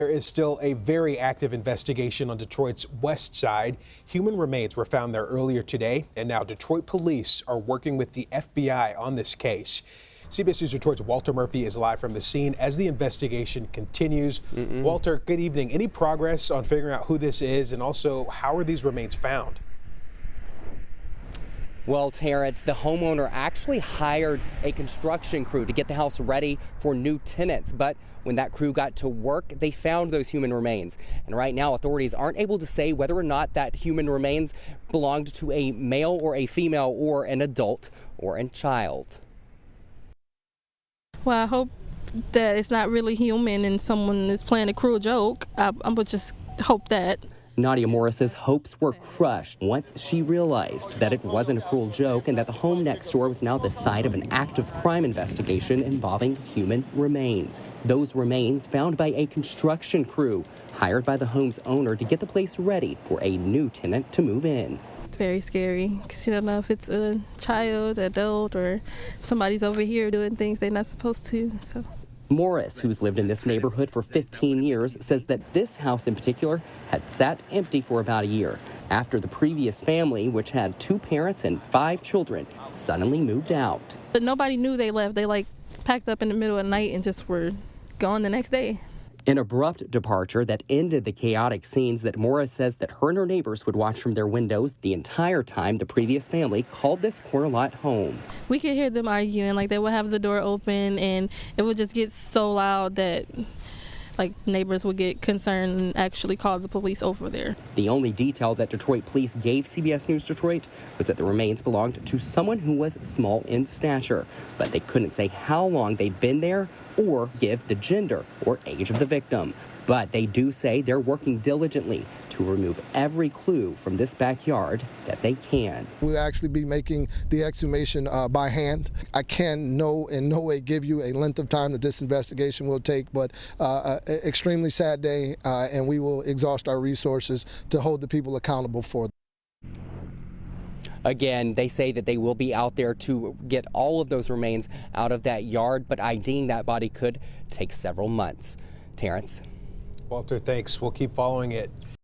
There is still a very active investigation on Detroit's west side. Human remains were found there earlier today, and now Detroit police are working with the FBI on this case. CBS News Detroit's Walter Murphy is live from the scene as the investigation continues. Walter, good evening. Any progress on figuring out who this is, and also how are these remains found? Well, Terrence, the homeowner actually hired a construction crew to get the house ready for new tenants. But when that crew got to work, they found those human remains. And right now, authorities aren't able to say whether or not that human remains belonged to a male or a female or an adult or a child. Well, I hope that it's not really human and someone is playing a cruel joke. I would just hope that. Nadia Morris's hopes were crushed once she realized that it wasn't a cruel joke and that the home next door was now the site of an active crime investigation involving human remains. Those remains found by a construction crew hired by the home's owner to get the place ready for a new tenant to move in. It's very scary because you don't know if it's a child, adult, or somebody's over here doing things they're not supposed to. So. Morris, who's lived in this neighborhood for 15 years, says that this house in particular had sat empty for about a year after the previous family, which had 2 parents and 5 children, suddenly moved out. But nobody knew they left. They packed up in the middle of the night and just were gone the next day. An abrupt departure that ended the chaotic scenes that Morris says that her and her neighbors would watch from their windows the entire time the previous family called this corner lot home. We could hear them arguing, they would have the door open and it would just get so loud that neighbors would get concerned and actually call the police over there. The only detail that Detroit police gave CBS News Detroit was that the remains belonged to someone who was small in stature, but they couldn't say how long they'd been there or give the gender or age of the victim. But they do say they're working diligently to remove every clue from this backyard that they can. We'll actually be making the exhumation by hand. I can in no way give you a length of time that this investigation will take, but extremely sad day, and we will exhaust our resources to hold the people accountable for them. Again, they say that they will be out there to get all of those remains out of that yard, but IDing that body could take several months. Terrence? Walter, thanks. We'll keep following it.